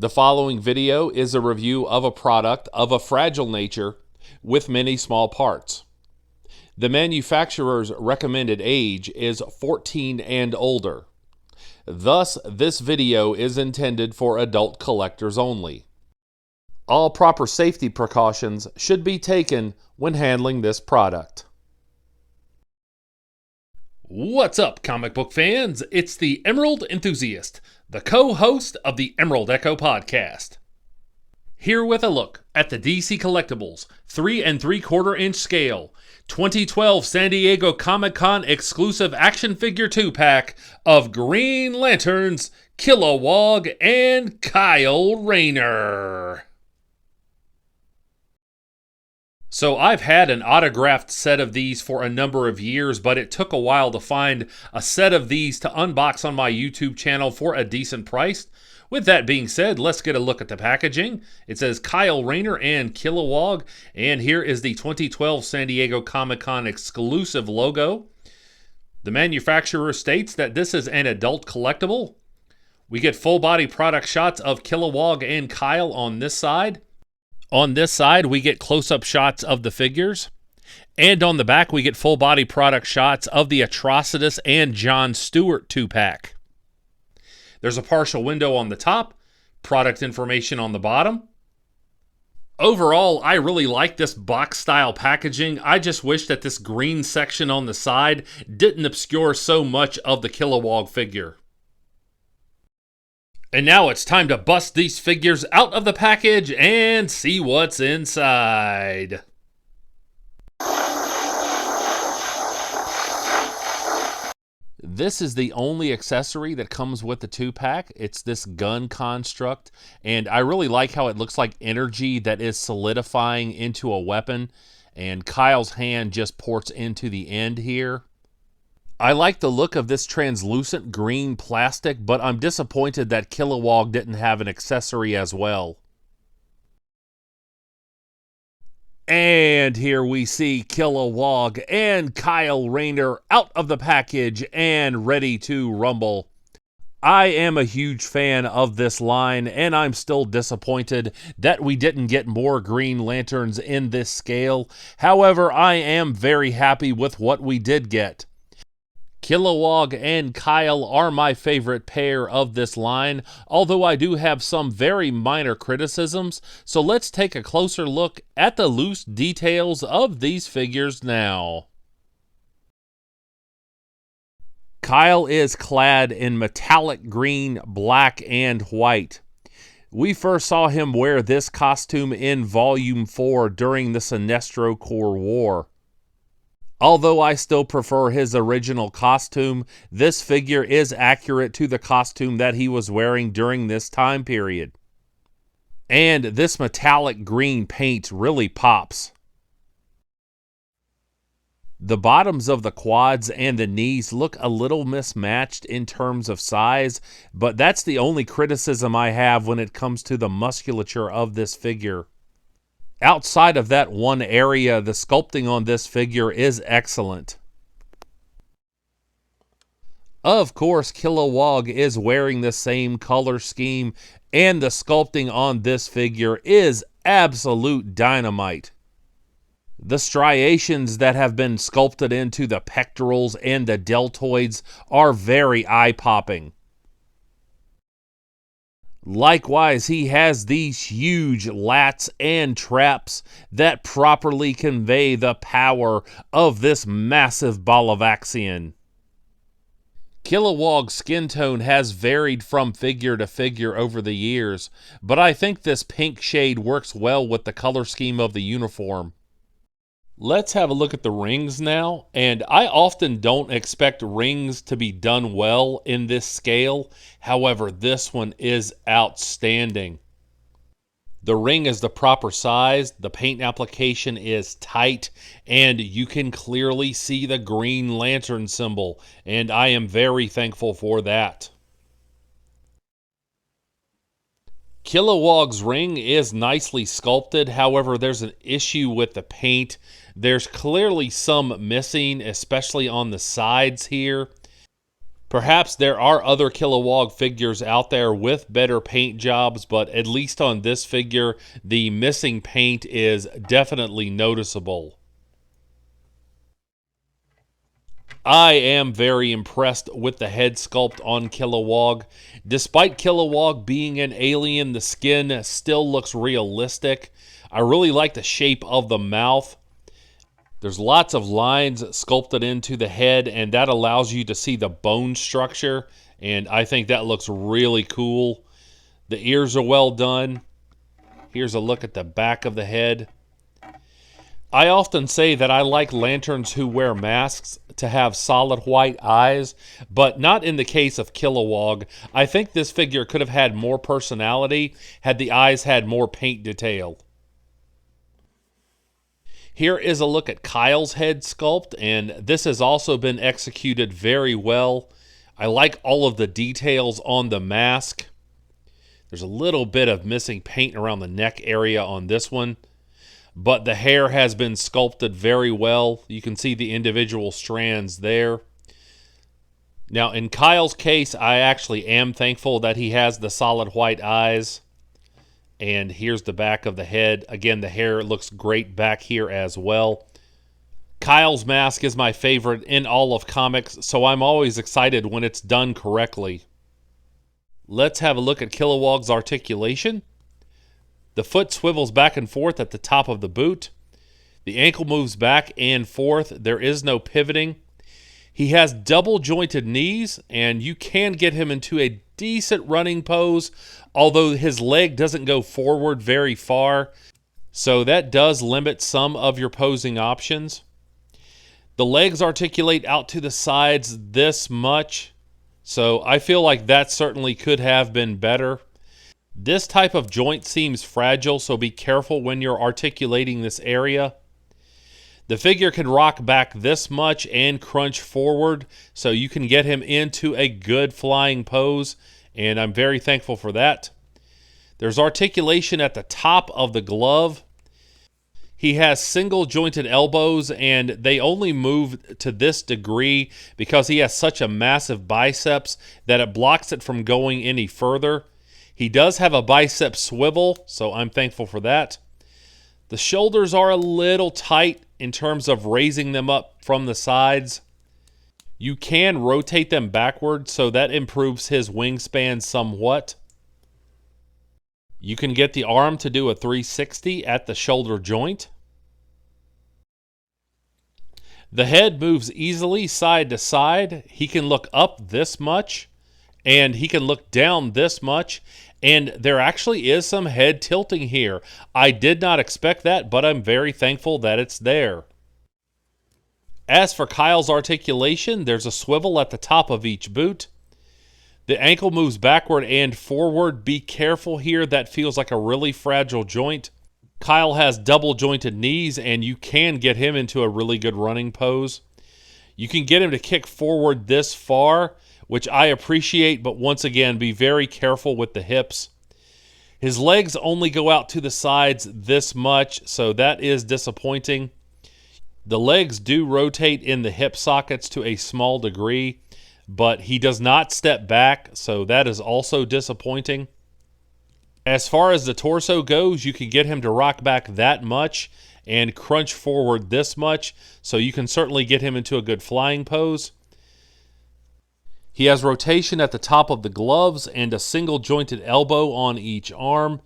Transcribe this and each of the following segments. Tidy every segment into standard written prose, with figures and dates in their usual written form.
The following video is a review of a product of a fragile nature with many small parts. The manufacturer's recommended age is 14 and older. Thus, this video is intended for adult collectors only. All proper safety precautions should be taken when handling this product. What's up, comic book fans? It's the Emerald Enthusiast, the co-host of the Emerald Echo podcast. Here with a look at the DC Collectibles 3 3/4 inch scale 2012 San Diego Comic-Con exclusive action figure 2-pack of Green Lanterns, Kilowog, and Kyle Rayner. So I've had an autographed set of these for a number of years, but it took a while to find a set of these to unbox on my YouTube channel for a decent price. With that being said, let's get a look at the packaging. It says Kyle Rayner and Kilowog, and here is the 2012 San Diego Comic-Con exclusive logo. The manufacturer states that this is an adult collectible. We get full body product shots of Kilowog and Kyle on this side. On this side, we get close-up shots of the figures. And on the back, we get full-body product shots of the Atrocitus and John Stewart 2-pack. There's a partial window on the top, product information on the bottom. Overall, I really like this box-style packaging. I just wish that this green section on the side didn't obscure so much of the Kilowog figure. And now it's time to bust these figures out of the package and see what's inside. This is the only accessory that comes with the 2-pack. It's this gun construct, and I really like how it looks like energy that is solidifying into a weapon, and Kyle's hand just ports into the end here. I like the look of this translucent green plastic, but I'm disappointed that Kilowog didn't have an accessory as well. And here we see Kilowog and Kyle Rayner out of the package and ready to rumble. I am a huge fan of this line, and I'm still disappointed that we didn't get more Green Lanterns in this scale. However, I am very happy with what we did get. Kilowog and Kyle are my favorite pair of this line, although I do have some very minor criticisms, so let's take a closer look at the loose details of these figures now. Kyle is clad in metallic green, black, and white. We first saw him wear this costume in Volume 4 during the Sinestro Corps War. Although I still prefer his original costume, this figure is accurate to the costume that he was wearing during this time period. And this metallic green paint really pops. The bottoms of the quads and the knees look a little mismatched in terms of size, but that's the only criticism I have when it comes to the musculature of this figure. Outside of that one area, the sculpting on this figure is excellent. Of course, Kilowog is wearing the same color scheme, and the sculpting on this figure is absolute dynamite. The striations that have been sculpted into the pectorals and the deltoids are very eye-popping. Likewise, he has these huge lats and traps that properly convey the power of this massive Balavaxian. Kilowog's skin tone has varied from figure to figure over the years, but I think this pink shade works well with the color scheme of the uniform. Let's have a look at the rings now, and I often don't expect rings to be done well in this scale. However, this one is outstanding. The ring is the proper size, the paint application is tight, and you can clearly see the Green Lantern symbol, and I am very thankful for that. Kilowog's ring is nicely sculpted, however, there's an issue with the paint. There's clearly some missing, especially on the sides here. Perhaps there are other Kilowog figures out there with better paint jobs, but at least on this figure, the missing paint is definitely noticeable. I am very impressed with the head sculpt on Kilowog. Despite Kilowog being an alien, the skin still looks realistic. I really like the shape of the mouth. There's lots of lines sculpted into the head, and that allows you to see the bone structure, and I think that looks really cool. The ears are well done. Here's a look at the back of the head. I often say that I like lanterns who wear masks to have solid white eyes, but not in the case of Kilowog. I think this figure could have had more personality had the eyes had more paint detail. Here is a look at Kyle's head sculpt, and this has also been executed very well. I like all of the details on the mask. There's a little bit of missing paint around the neck area on this one, but the hair has been sculpted very well. You can see the individual strands there. Now, in Kyle's case, I actually am thankful that he has the solid white eyes. And here's the back of the head. Again, the hair looks great back here as well. Kyle's mask is my favorite in all of comics, so I'm always excited when it's done correctly. Let's have a look at Kilowog's articulation. The foot swivels back and forth at the top of the boot. The ankle moves back and forth. There is no pivoting. He has double jointed knees, and you can get him into a decent running pose, although his leg doesn't go forward very far, so that does limit some of your posing options. The legs articulate out to the sides this much, so I feel like that certainly could have been better. This type of joint seems fragile, so be careful when you're articulating this area. The figure can rock back this much and crunch forward, so you can get him into a good flying pose, and I'm very thankful for that. There's articulation at the top of the glove. He has single jointed elbows, and they only move to this degree because he has such a massive biceps that it blocks it from going any further. He does have a bicep swivel, so I'm thankful for that. The shoulders are a little tight in terms of raising them up from the sides. You can rotate them backward, so that improves his wingspan somewhat. You can get the arm to do a 360 at the shoulder joint. The head moves easily side to side. He can look up this much, and he can look down this much, and there actually is some head tilting here. I did not expect that, but I'm very thankful that it's there. As for Kyle's articulation, there's a swivel at the top of each boot. The ankle moves backward and forward. Be careful here, that feels like a really fragile joint. Kyle has double jointed knees, and you can get him into a really good running pose. You can get him to kick forward this far, which I appreciate, but once again, be very careful with the hips. His legs only go out to the sides this much, so that is disappointing. The legs do rotate in the hip sockets to a small degree, but he does not step back, so that is also disappointing. As far as the torso goes, you can get him to rock back that much and crunch forward this much, so you can certainly get him into a good flying pose. He has rotation at the top of the gloves and a single jointed elbow on each arm.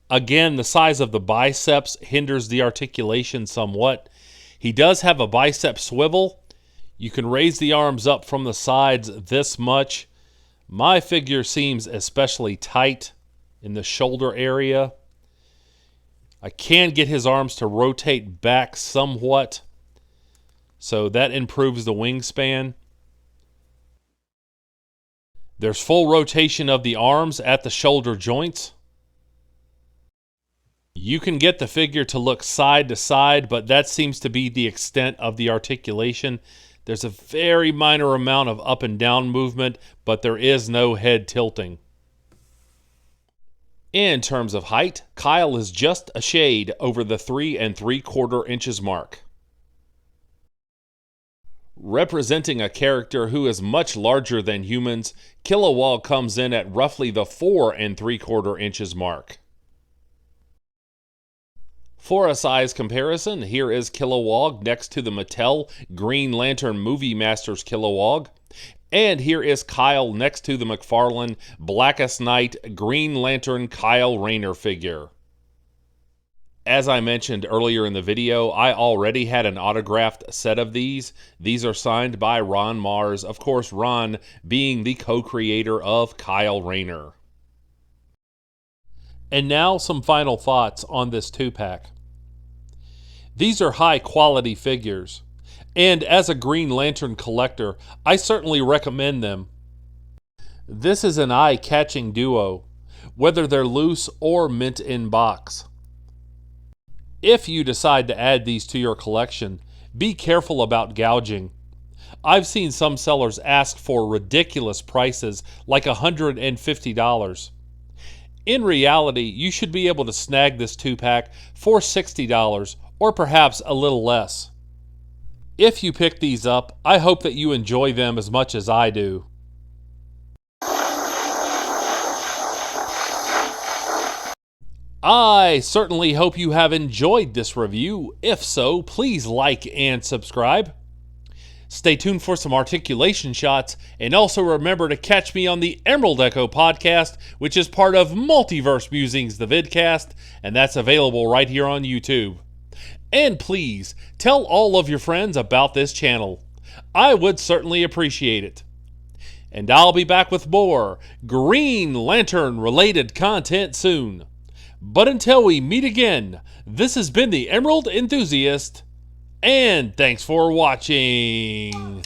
Again, the size of the biceps hinders the articulation somewhat. He does have a bicep swivel. You can raise the arms up from the sides this much. My figure seems especially tight in the shoulder area. I can get his arms to rotate back somewhat, so that improves the wingspan. There's full rotation of the arms at the shoulder joints. You can get the figure to look side to side, but that seems to be the extent of the articulation. There's a very minor amount of up and down movement, but there is no head tilting. In terms of height, Kyle is just a shade over the 3 3/4 inches mark. Representing a character who is much larger than humans, Kilowog comes in at roughly the 4 3/4 inches mark. For a size comparison, here is Kilowog next to the Mattel Green Lantern Movie Masters Kilowog. And here is Kyle next to the McFarlane Blackest Night Green Lantern Kyle Rayner figure. As I mentioned earlier in the video, I already had an autographed set of these. These are signed by Ron Marz, of course Ron being the co-creator of Kyle Rayner. And now some final thoughts on this 2-pack. These are high quality figures, and as a Green Lantern collector, I certainly recommend them. This is an eye-catching duo, whether they're loose or mint in box. If you decide to add these to your collection, be careful about gouging. I've seen some sellers ask for ridiculous prices like $150. In reality, you should be able to snag this 2-pack for $60 or perhaps a little less. If you pick these up, I hope that you enjoy them as much as I do. I certainly hope you have enjoyed this review. If so, please like and subscribe. Stay tuned for some articulation shots, and also remember to catch me on the Emerald Echo podcast, which is part of Multiverse Musings, the vidcast, and that's available right here on YouTube. And please, tell all of your friends about this channel. I would certainly appreciate it. And I'll be back with more Green Lantern related content soon. But until we meet again, this has been the Emerald Enthusiast, and thanks for watching.